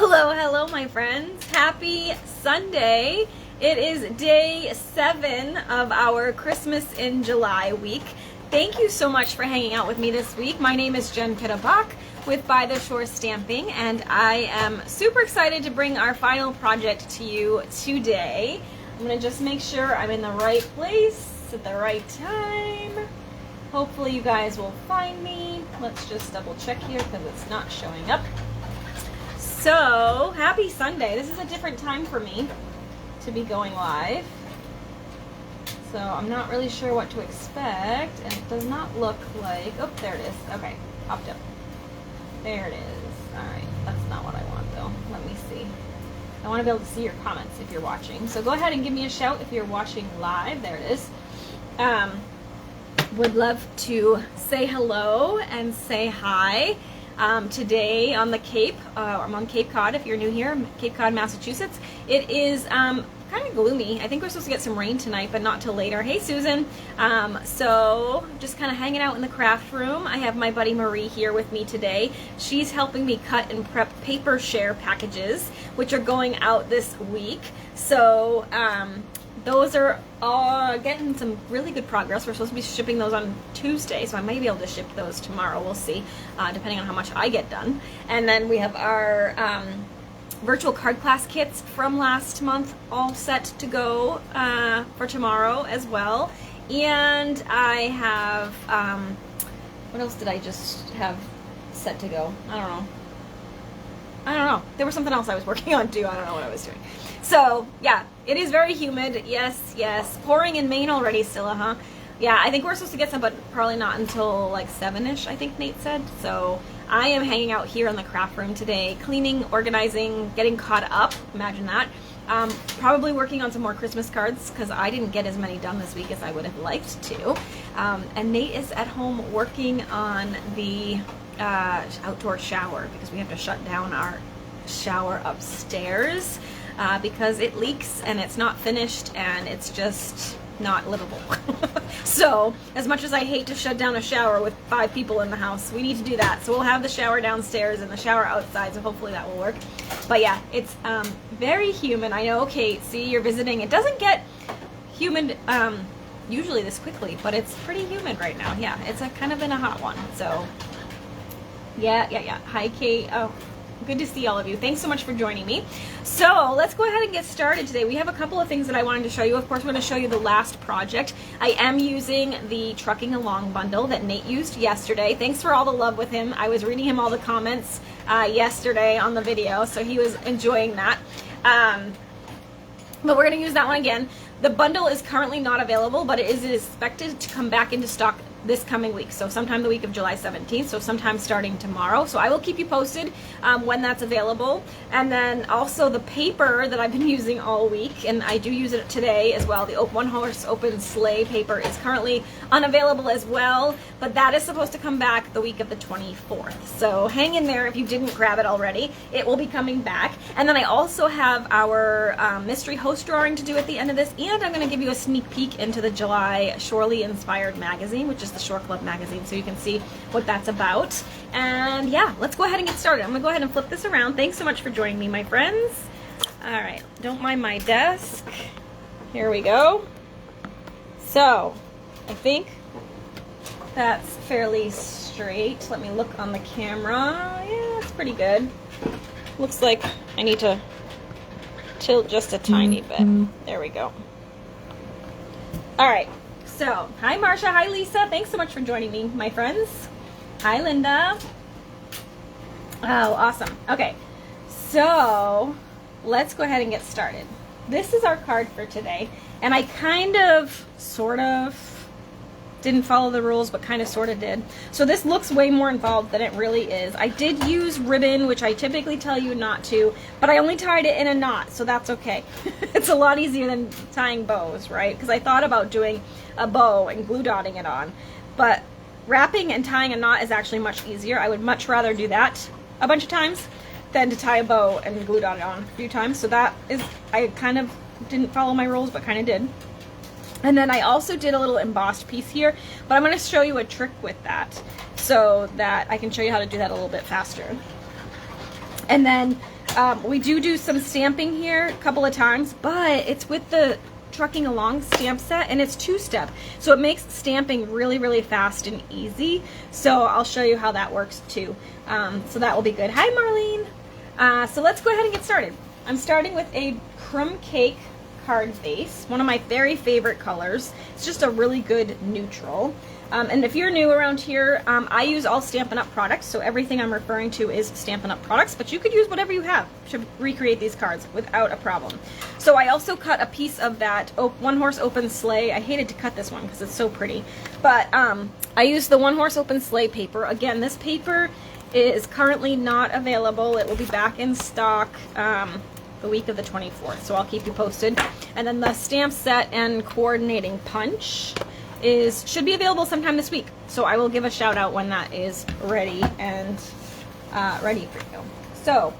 Hello, hello, my friends. Happy Sunday. It is day 7 of our Christmas in July week. Thank you so much for hanging out with me this week. My name is Jen Pittabach with By the Shore Stamping, and I am super excited to bring our final project to you today. I'm going to just make sure I'm in the right place at the right time. Hopefully you guys will find me. Let's just double check here because it's not showing up. So, happy Sunday. This is a different time for me to be going live. So, I'm not really sure what to expect, and it does not look like... Oh, there it is. Okay, popped up. There it is. Alright, that's not what I want, though. Let me see. I want to be able to see your comments if you're watching. So, go ahead and give me a shout if you're watching live. There it is. Would love to say hello and say hi. Today on the Cape, I'm on Cape Cod if you're new here, Cape Cod, Massachusetts. It is kind of gloomy. I think we're supposed to get some rain tonight, but not till later. Hey, Susan. So just kind of hanging out in the craft room. I have my buddy Marie here with me today. She's helping me cut and prep paper share packages, which are going out this week. So those are getting some really good progress. We're supposed to be shipping those on Tuesday, so I may be able to ship those tomorrow. We'll see, depending on how much I get done. And then we have our virtual card class kits from last month all set to go for tomorrow as well. And I have, what else did I just have set to go? I don't know. There was something else I was working on too. I don't know what I was doing. So, yeah, it is very humid. Yes, yes. Pouring in Maine already still, huh? Yeah, I think we're supposed to get some, but probably not until like 7-ish, I think Nate said. So I am hanging out here in the craft room today, cleaning, organizing, getting caught up. Imagine that. Probably working on some more Christmas cards because I didn't get as many done this week as I would have liked to. And Nate is at home working on the outdoor shower because we have to shut down our shower upstairs. Because it leaks and it's not finished and it's just not livable. So, as much as I hate to shut down a shower with 5 people in the house, we need to do that. So we'll have the shower downstairs and the shower outside, so hopefully that will work. But yeah, it's very humid. I know, Kate, see, you're visiting. It doesn't get humid usually this quickly, but it's pretty humid right now. Yeah, it's kind of been a hot one. So, yeah. Hi, Kate. Oh. Good to see all of you. Thanks so much for joining me. So let's go ahead and get started today. We have a couple of things that I wanted to show you. Of course, we're going to show you the last project. I am using the Trucking Along bundle that Nate used yesterday. Thanks for all the love with him. I was reading him all the comments yesterday on the video, so he was enjoying that. But we're going to use that one again. The bundle is currently not available, but it is expected to come back into stock this coming week, so sometime the week of July 17th, so sometime starting tomorrow. So I will keep you posted when that's available. And then also the paper that I've been using all week, and I do use it today as well, the One Horse Open Sleigh paper is currently unavailable as well, but that is supposed to come back the week of the 24th. So hang in there if you didn't grab it already. It will be coming back. And then I also have our mystery host drawing to do at the end of this, and I'm going to give you a sneak peek into the July Shorely Inspired magazine, which is the Shore Club magazine, so you can see what that's about. And yeah, let's go ahead and get started. I'm gonna go ahead and flip this around. Thanks so much for joining me, my friends. All right, don't mind my desk. Here we go. So I think that's fairly straight. Let me look on the camera. Yeah, it's pretty good. Looks like I need to tilt just a tiny bit. There we go. All right. So, hi Marsha, hi Lisa, thanks so much for joining me, my friends. Hi Linda. Oh, awesome. Okay, so let's go ahead and get started. This is our card for today, and I kind of, sort of, didn't follow the rules, but kind of sort of did. So this looks way more involved than it really is. I did use ribbon, which I typically tell you not to, but I only tied it in a knot, so that's okay. It's a lot easier than tying bows, right? Because I thought about doing a bow and glue dotting it on, but wrapping and tying a knot is actually much easier. I would much rather do that a bunch of times than to tie a bow and glue dot it on a few times. So that is, I kind of didn't follow my rules, but kind of did. And then I also did a little embossed piece here, but I'm going to show you a trick with that so that I can show you how to do that a little bit faster. And then We do some stamping here a couple of times, but it's with the Trucking Along stamp set, and it's 2-step, so it makes stamping really, really fast and easy. So I'll show you how that works too. So that will be good. Hi, Marlene. So let's go ahead and get started. I'm starting with a crumb cake card base, one of my very favorite colors. It's just a really good neutral. And if you're new around here, I use all Stampin' Up! Products, so everything I'm referring to is Stampin' Up! Products, but you could use whatever you have to recreate these cards without a problem. So I also cut a piece of that One Horse Open Sleigh. I hated to cut this one because it's so pretty, but I used the One Horse Open Sleigh paper. Again, this paper is currently not available. It will be back in stock the week of the 24th, so I'll keep you posted. And then the stamp set and coordinating punch should be available sometime this week, so I will give a shout out when that is ready and ready for you. So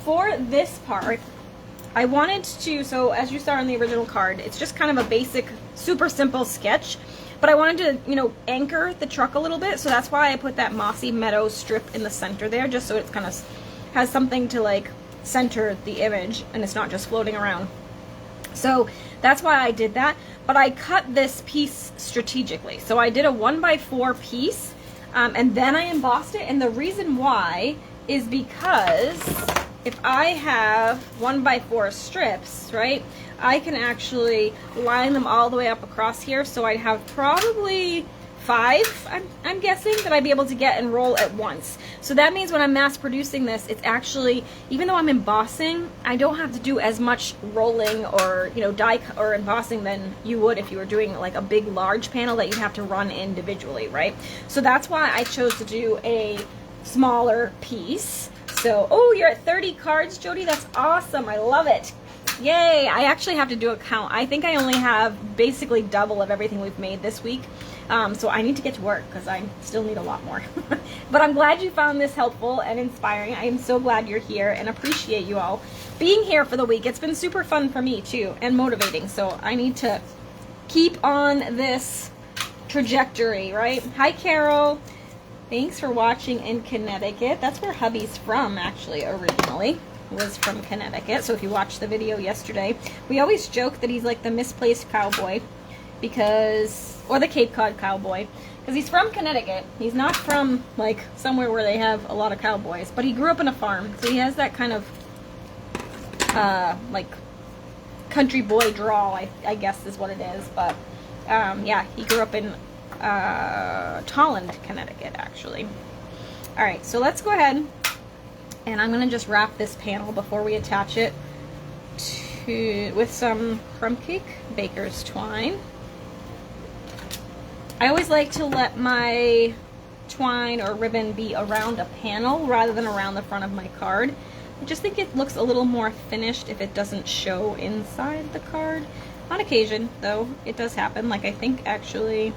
for this part, I wanted to, so as you saw on the original card, it's just kind of a basic, super simple sketch, but I wanted to, you know, anchor the truck a little bit, so that's why I put that mossy meadow strip in the center there, just so it's kind of has something to like center the image and it's not just floating around. So that's why I did that, but I cut this piece strategically. So I did a 1x4 piece, and then I embossed it, and the reason why is because if I have 1x4 strips, right, I can actually line them all the way up across here, so I'd have probably 5, I'm guessing, that I'd be able to get and roll at once. So that means when I'm mass producing this, it's actually, even though I'm embossing, I don't have to do as much rolling or, you know, die or embossing than you would if you were doing like a big large panel that you'd have to run individually, right? So that's why I chose to do a smaller piece. So, oh, you're at 30 cards, Jody. That's awesome. I love it. Yay. I actually have to do a count. I think I only have basically double of everything we've made this week. So I need to get to work because I still need a lot more. But I'm glad you found this helpful and inspiring. I am so glad you're here and appreciate you all being here for the week. It's been super fun for me too and motivating. So I need to keep on this trajectory, right? Hi, Carol. Thanks for watching in Connecticut. That's where hubby's from, actually, originally. Was from Connecticut. So if you watched the video yesterday, we always joke that he's like the misplaced cowboy because, or the Cape Cod cowboy, because he's from Connecticut. He's not from like somewhere where they have a lot of cowboys, but he grew up in a farm, so he has that kind of like country boy drawl, I guess is what it is. But yeah, he grew up in Tolland, Connecticut, actually. All right, so let's go ahead and I'm gonna just wrap this panel before we attach it with some crumb cake baker's twine. I always like to let my twine or ribbon be around a panel rather than around the front of my card. I just think it looks a little more finished if it doesn't show inside the card. On occasion, though, it does happen. Like I think actually,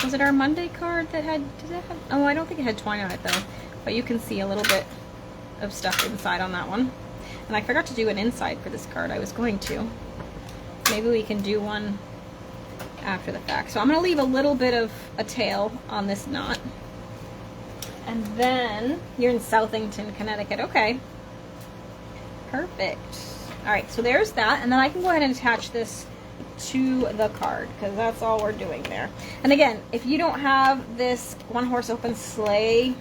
was it our Monday card that had, did it have, oh, I don't think it had twine on it though, but you can see a little bit of stuff inside on that one. And I forgot to do an inside for this card. I was going to. Maybe we can do one after the fact. So I'm going to leave a little bit of a tail on this knot. And then, you're in Southington, Connecticut. Okay. Perfect. Alright, so there's that. And then I can go ahead and attach this to the card, because that's all we're doing there. And again, if you don't have this One Horse Open Sleigh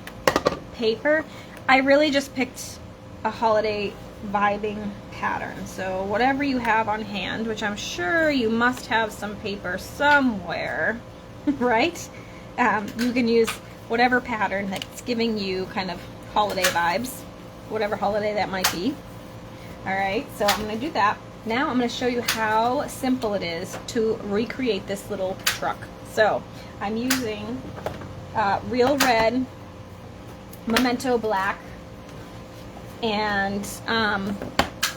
paper, I really just picked a holiday vibing pattern. So whatever you have on hand, which I'm sure you must have some paper somewhere, right? You can use whatever pattern that's giving you kind of holiday vibes, whatever holiday that might be. All right, so I'm going to do that. Now I'm going to show you how simple it is to recreate this little truck. So I'm using Real Red, Memento Black, and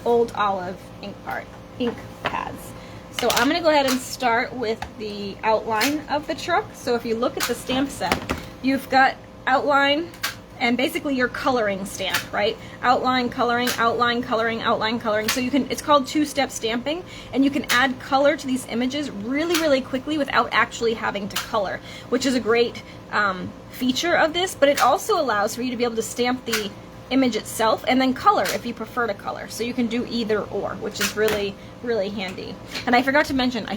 Old Olive ink pads. So I'm going to go ahead and start with the outline of the truck. So if you look at the stamp set, you've got outline and basically your coloring stamp, right? Outline, coloring, outline, coloring, outline, coloring. So you can, it's called two-step stamping, and you can add color to these images really, really quickly without actually having to color, which is a great feature of this, but it also allows for you to be able to stamp the image itself, and then color if you prefer to color. So you can do either or, which is really, really handy. And I forgot to mention, I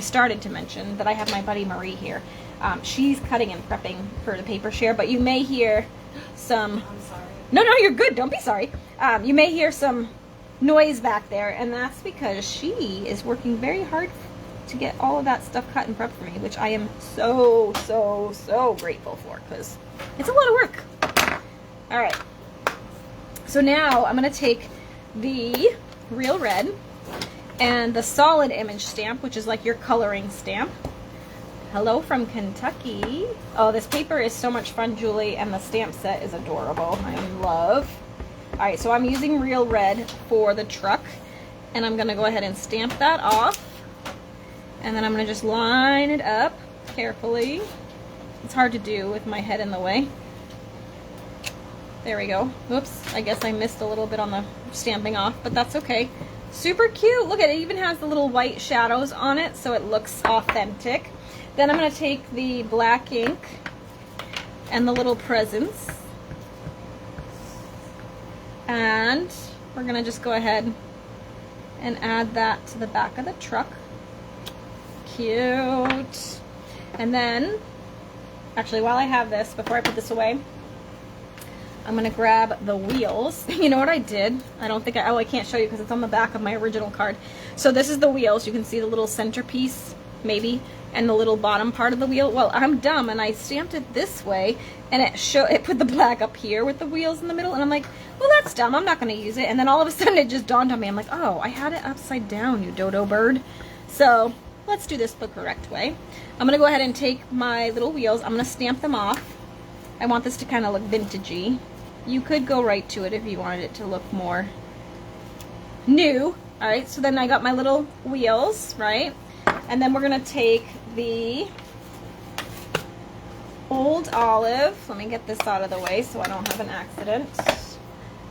started to mention that I have my buddy Marie here. She's cutting and prepping for the paper share, but you may hear some... I'm sorry. No, you're good. Don't be sorry. You may hear some noise back there, and that's because she is working very hard to get all of that stuff cut and prepped for me, which I am so, so, so grateful for, because it's a lot of work. All right, so now I'm going to take the Real Red and the solid image stamp, which is like your coloring stamp. Hello from Kentucky. Oh, this paper is so much fun, Julie, and the stamp set is adorable. I'm in love. All right, so I'm using Real Red for the truck, and I'm going to go ahead and stamp that off. And then I'm going to just line it up carefully. It's hard to do with my head in the way. There we go. Whoops, I guess I missed a little bit on the stamping off, but that's okay. Super cute. Look at it, even has the little white shadows on it, so it looks authentic. Then I'm going to take the black ink and the little presents, and we're going to just go ahead and add that to the back of the truck. Cute. And then, actually, while I have this, before I put this away, I'm going to grab the wheels. You know what I did? I can't show you because it's on the back of my original card. So this is the wheels. You can see the little centerpiece, maybe, and the little bottom part of the wheel. Well, I'm dumb, and I stamped it this way, and it put the black up here with the wheels in the middle, and I'm like, well, that's dumb. I'm not going to use it. And then all of a sudden, it just dawned on me. I'm like, oh, I had it upside down, you dodo bird. So let's do this the correct way. I'm going to go ahead and take my little wheels. I'm going to stamp them off. I want this to kind of look vintagey. You could go right to it if you wanted it to look more new. All right, so then I got my little wheels, right? And then we're going to take the Old Olive. Let me get this out of the way so I don't have an accident.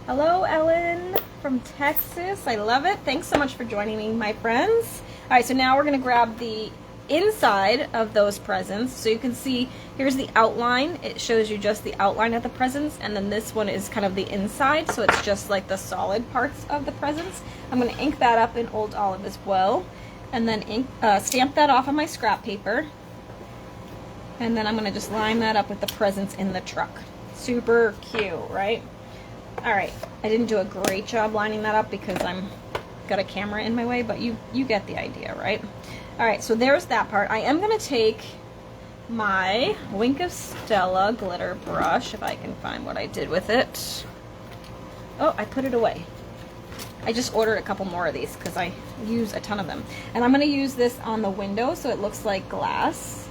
Hello, Ellen from Texas. I love it. Thanks so much for joining me, my friends. All right, so now we're going to grab the inside of those presents. So you can see here's the outline. It shows you just the outline of the presents, and then this one is kind of the inside, so it's just like the solid parts of the presents. I'm going to ink that up in Old Olive as well, and then stamp that off on my scrap paper, and then I'm going to just line that up with the presents in the truck. Super cute, right? All right, I didn't do a great job lining that up because I'm got a camera in my way, but you get the idea, right? All right, so there's that part. I am going to take my Wink of Stella glitter brush, if I can find what I did with it. Oh, I put it away. I just ordered a couple more of these because I use a ton of them. And I'm going to use this on the window so it looks like glass.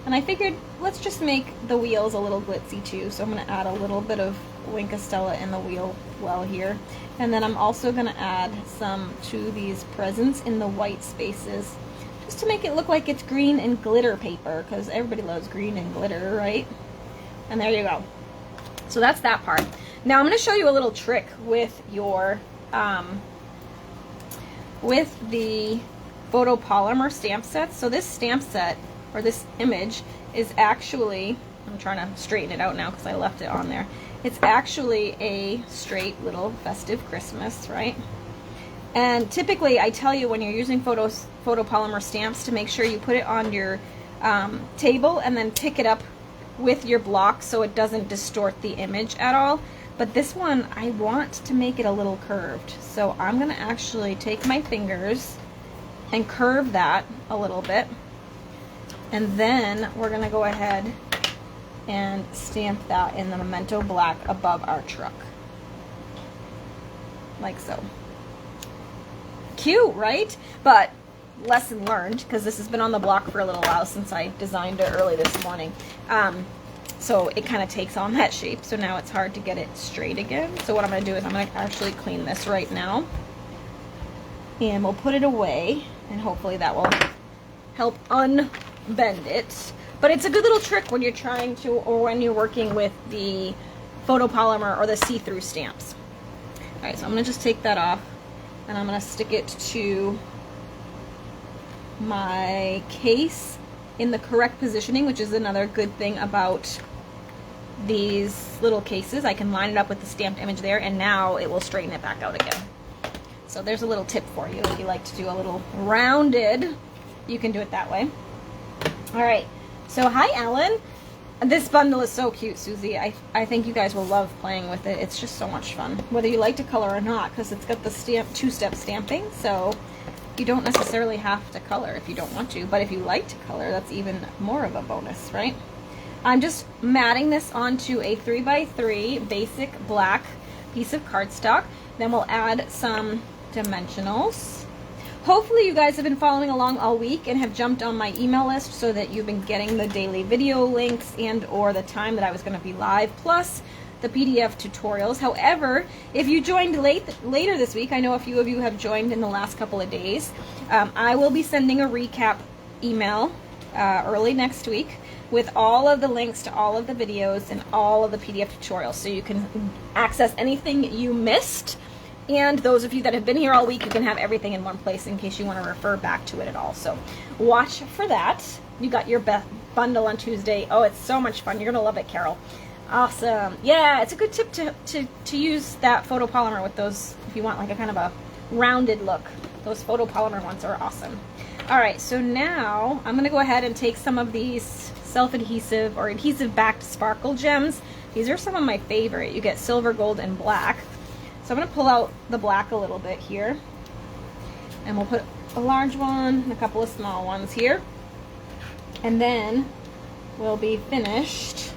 And I figured let's just make the wheels a little glitzy too. So I'm going to add a little bit of Wink of Stella in the wheel well here. And then I'm also going to add some to these presents in the white spaces, just to make it look like it's green and glitter paper, because everybody loves green and glitter, right? And there you go. So that's that part. Now I'm going to show you a little trick with your with the photopolymer stamp sets. So this stamp set, or this image, is actually, I'm trying to straighten it out now because I left it on there. It's actually a straight little festive Christmas, right? And typically I tell you when you're using photopolymer stamps to make sure you put it on your table and then pick it up with your block so it doesn't distort the image at all. But this one, I want to make it a little curved. So I'm going to actually take my fingers and curve that a little bit. And then we're going to go ahead and stamp that in the Memento Black above our truck. Like so. Cute, right? But lesson learned, because this has been on the block for a little while since I designed it early this morning. So it kind of takes on that shape. So now it's hard to get it straight again. So what I'm going to do is I'm going to actually clean this right now. And we'll put it away. And hopefully that will help unbend it. But it's a good little trick when you're trying to, or when you're working with the photopolymer or the see-through stamps. Alright, so I'm going to just take that off. And I'm going to stick it to my case in the correct positioning, which is another good thing about these little cases. I can line it up with the stamped image there, and now it will straighten it back out again. So there's a little tip for you. If you like to do a little rounded, you can do it that way. All right, so hi Ellen. This bundle is so cute, Susie. I think you guys will love playing with it. It's just so much fun, whether you like to color or not, because it's got the two-step stamping, so you don't necessarily have to color if you don't want to, but if you like to color, that's even more of a bonus, right? I'm just matting this onto a 3x3 basic black piece of cardstock. Then we'll add some dimensionals. Hopefully you guys have been following along all week and have jumped on my email list so that you've been getting the daily video links and or the time that I was going to be live, plus the PDF tutorials. However, if you joined later this week, I know a few of you have joined in the last couple of days, I will be sending a recap email early next week with all of the links to all of the videos and all of the PDF tutorials, so you can access anything you missed. And those of you that have been here all week, you can have everything in one place in case you want to refer back to it at all. So watch for that. You got your bundle on Tuesday. Oh, it's so much fun. You're going to love it, Carol. Awesome. Yeah, it's a good tip to use that photopolymer with those if you want like a kind of a rounded look. Those photopolymer ones are awesome. All right, so now I'm going to go ahead and take some of these self-adhesive or adhesive-backed sparkle gems. These are some of my favorite. You get silver, gold, and black. So I'm going to pull out the black a little bit here, and we'll put a large one and a couple of small ones here, and then we'll be finished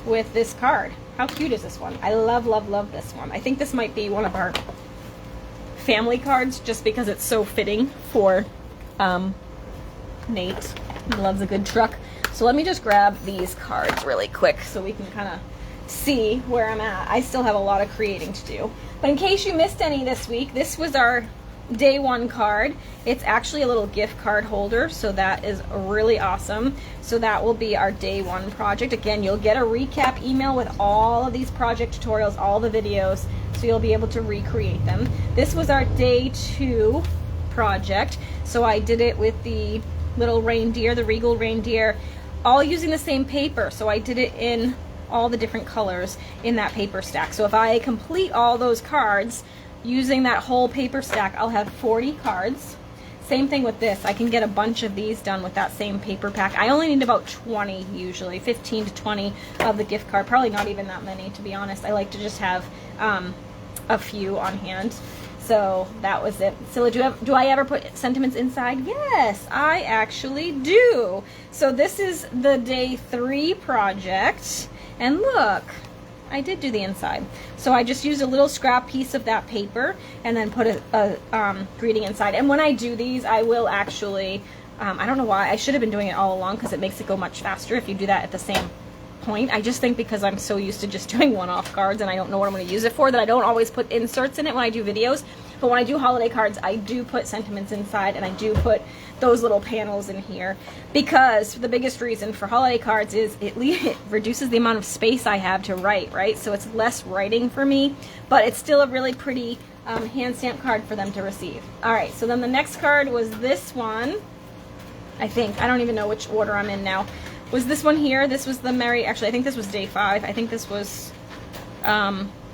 with this card. How cute is this one? I love, love, love this one. I think this might be one of our family cards just because it's so fitting for Nate. He loves a good truck. So let me just grab these cards really quick so we can kind of see where I'm at. I still have a lot of creating to do. But in case you missed any this week, this was our day one card. It's actually a little gift card holder, so that is really awesome. So that will be our day one project. Again, you'll get a recap email with all of these project tutorials, all the videos, so you'll be able to recreate them. This was our day two project. So I did it with the little reindeer, the regal reindeer, all using the same paper. So I did it in all the different colors in that paper stack. So if I complete all those cards using that whole paper stack, I'll have 40 cards. Same thing with this. I can get a bunch of these done with that same paper pack. I only need about 20 usually, 15 to 20 of the gift card. Probably not even that many, to be honest. I like to just have a few on hand. So that was it. Scylla, do I ever put sentiments inside? Yes, I actually do. So this is the day 3 project. And look, I did do the inside. So I just used a little scrap piece of that paper and then put a greeting inside. And when I do these, I will actually, I don't know why, I should have been doing it all along because it makes it go much faster if you do that at the same point. I just think because I'm so used to just doing one-off cards and I don't know what I'm going to use it for, that I don't always put inserts in it when I do videos. But when I do holiday cards, I do put sentiments inside, and I do put those little panels in here, because the biggest reason for holiday cards is it reduces the amount of space I have to write, right? So it's less writing for me, but it's still a really pretty hand stamp card for them to receive. All right, so then the next card was this one. I think, I don't even know which order I'm in now. Was this one here? This was the actually I think this was day 5. I think this was,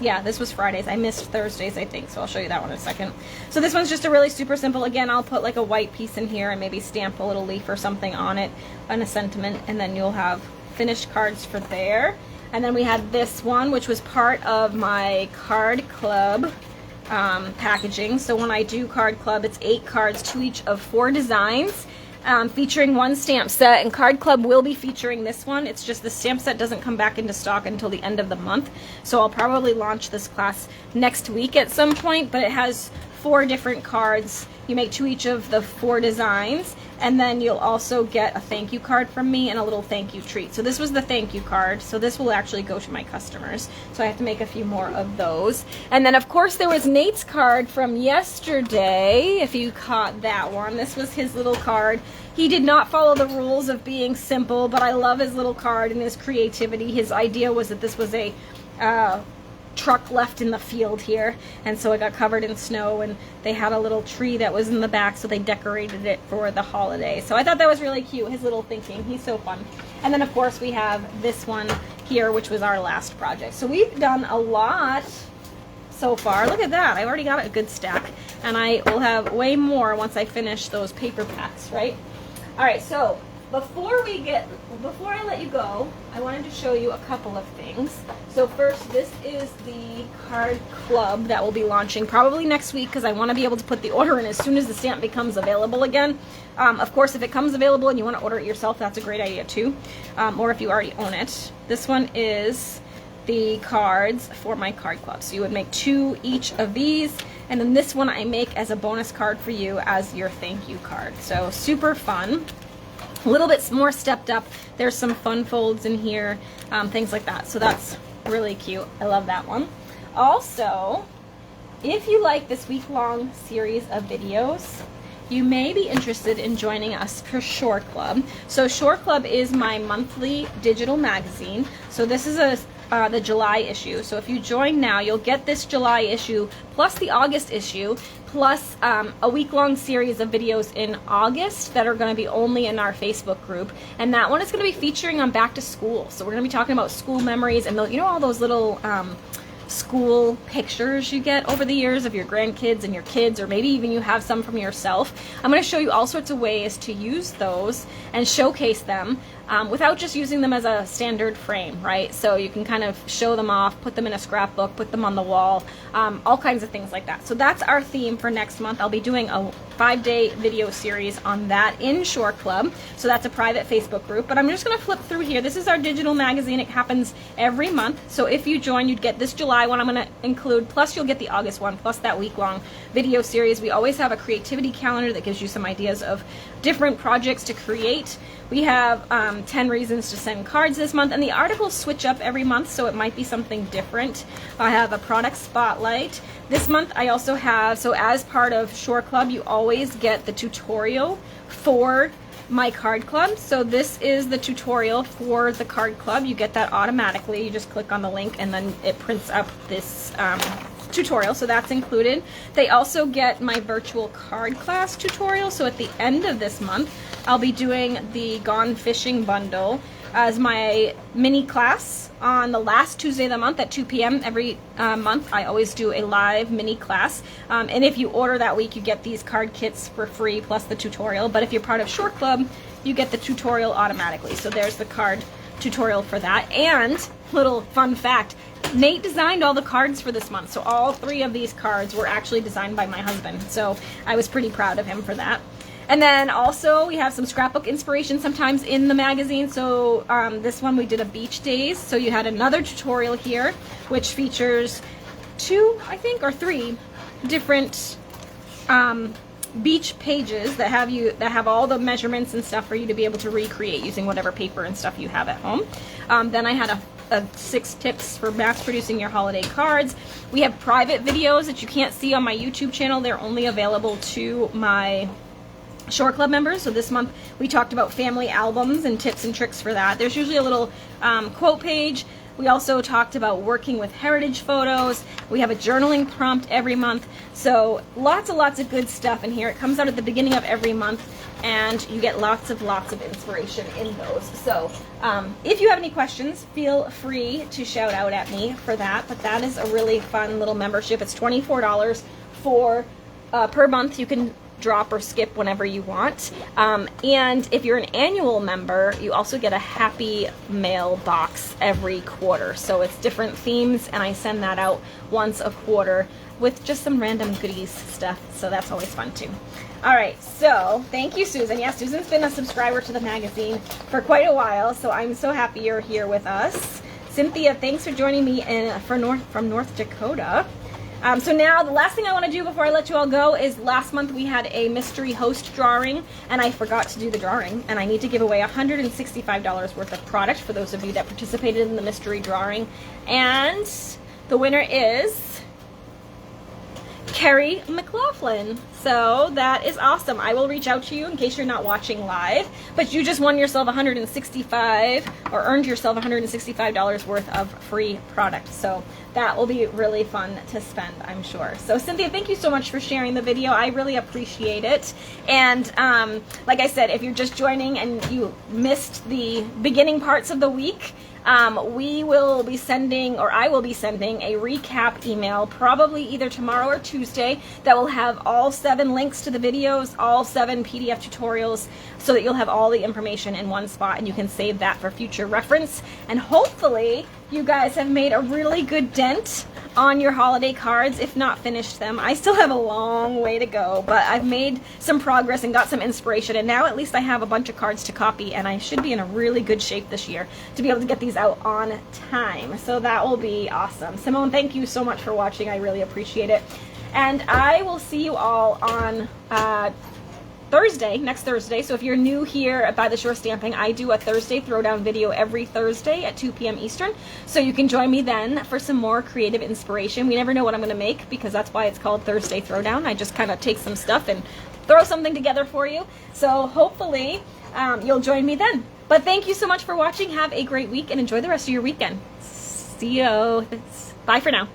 yeah, this was Fridays. I missed Thursdays, I think, so I'll show you that one in a second. So this one's just a really super simple, again, I'll put like a white piece in here and maybe stamp a little leaf or something on it, and a sentiment, and then you'll have finished cards for there. And then we had this one, which was part of my card club packaging. So when I do card club, it's 8 cards to each of 4 designs. Featuring 1 stamp set, and Card Club will be featuring this one. It's just the stamp set doesn't come back into stock until the end of the month, so I'll probably launch this class next week at some point. But it has 4 different cards. You make 2 each of the 4 designs, and then you'll also get a thank you card from me and a little thank you treat. So this was the thank you card, so this will actually go to my customers, so I have to make a few more of those. And then of course there was Nate's card from yesterday, if you caught that one. This was his little card. He did not follow the rules of being simple, but I love his little card and his creativity. His idea was that this was a truck left in the field here, and so it got covered in snow, and they had a little tree that was in the back, so they decorated it for the holiday. So I thought that was really cute, his little thinking. He's so fun. And then of course we have this one here, which was our last project. So we've done a lot so far. Look at that. I already got a good stack, and I will have way more once I finish those paper packs, right? All right, so before I let you go, I wanted to show you a couple of things. So first, this is the card club that will be launching probably next week, because I want to be able to put the order in as soon as the stamp becomes available again. Of course, if it comes available and you want to order it yourself, that's a great idea too, or if you already own it. This one is the cards for my card club. So you would make 2 each of these, and then this one I make as a bonus card for you as your thank you card. So super fun. A little bit more stepped up. There's some fun folds in here, things like that. So that's really cute. I love that one. Also, if you like this week-long series of videos, you may be interested in joining us for Shore Club. So Shore Club is my monthly digital magazine. So this is the July issue. So if you join now, you'll get this July issue plus the August issue plus a week-long series of videos in August that are going to be only in our Facebook group, and that one is going to be featuring on back to school. So we're going to be talking about school memories and you know, all those little school pictures you get over the years of your grandkids and your kids, or maybe even you have some from yourself. I'm going to show you all sorts of ways to use those and showcase them without just using them as a standard frame, right? So you can kind of show them off, put them in a scrapbook, put them on the wall, all kinds of things like that. So that's our theme for next month. I'll be doing a 5-day video series on that in Shore Club. So that's a private Facebook group, but I'm just going to flip through here. This is our digital magazine. It happens every month. So if you join, you'd get this July one I'm going to include, plus you'll get the August one, plus that week-long video series. We always have a creativity calendar that gives you some ideas of different projects to create. We have 10 reasons to send cards this month, and the articles switch up every month, so it might be something different. I have a product spotlight. This month I also have, so as part of Shore Club, you always get the tutorial for my card club. So this is the tutorial for the card club. You get that automatically. You just click on the link and then it prints up this tutorial, so that's included. They also get my virtual card class tutorial. So at the end of this month, I'll be doing the Gone Fishing bundle as my mini class on the last Tuesday of the month at 2 p.m. every month. I always do a live mini class, and if you order that week, you get these card kits for free plus the tutorial. But if you're part of Shore Club, you get the tutorial automatically. So there's the card tutorial for that. And little fun fact, Nate designed all the cards for this month. So all 3 of these cards were actually designed by my husband. So I was pretty proud of him for that. And then also we have some scrapbook inspiration sometimes in the magazine. So this one we did a beach days. So you had another tutorial here, which features 2, I think, or 3 different beach pages that have all the measurements and stuff for you to be able to recreate using whatever paper and stuff you have at home. Then I had a 6 tips for mass producing your holiday cards. We have private videos that you can't see on my YouTube channel. They're only available to my Shore Club members. So this month we talked about family albums and tips and tricks for that. There's usually a little quote page. We also talked about working with heritage photos. We have a journaling prompt every month. So lots and lots of good stuff in here. It comes out at the beginning of every month, and you get lots of inspiration in those. So if you have any questions, feel free to shout out at me for that. But that is a really fun little membership. It's $24 for per month. You can drop or skip whenever you want. And if you're an annual member, you also get a happy mail box every quarter. So it's different themes, and I send that out once a quarter with just some random goodies stuff. So that's always fun too. All right, so thank you, Susan. Yeah, Susan's been a subscriber to the magazine for quite a while, so I'm so happy you're here with us. Cynthia, thanks for joining me from North Dakota. So now the last thing I want to do before I let you all go is last month we had a mystery host drawing, and I forgot to do the drawing, and I need to give away $165 worth of product for those of you that participated in the mystery drawing. And the winner is Carrie McLaughlin. So that is awesome. I will reach out to you in case you're not watching live, but you just won yourself $165 or earned yourself $165 worth of free product. So that will be really fun to spend, I'm sure. So Cynthia, thank you so much for sharing the video. I really appreciate it. And like I said, if you're just joining and you missed the beginning parts of the week, we will be sending, or I will be sending, a recap email probably either tomorrow or Tuesday that will have all 7 links to the videos, all 7 PDF tutorials, so that you'll have all the information in one spot and you can save that for future reference. And hopefully you guys have made a really good dent on your holiday cards, if not finished them. I still have a long way to go, but I've made some progress and got some inspiration, and now at least I have a bunch of cards to copy, and I should be in a really good shape this year to be able to get these out on time. So that will be awesome. Simone, thank you so much for watching. I really appreciate it. And I will see you all on Thursday, next Thursday. So if you're new here at By the Shore Stamping, I do a Thursday throwdown video every Thursday at 2 p.m. Eastern. So you can join me then for some more creative inspiration. We never know what I'm going to make, because that's why it's called Thursday Throwdown. I just kind of take some stuff and throw something together for you. So hopefully you'll join me then. But thank you so much for watching. Have a great week and enjoy the rest of your weekend. See you. Bye for now.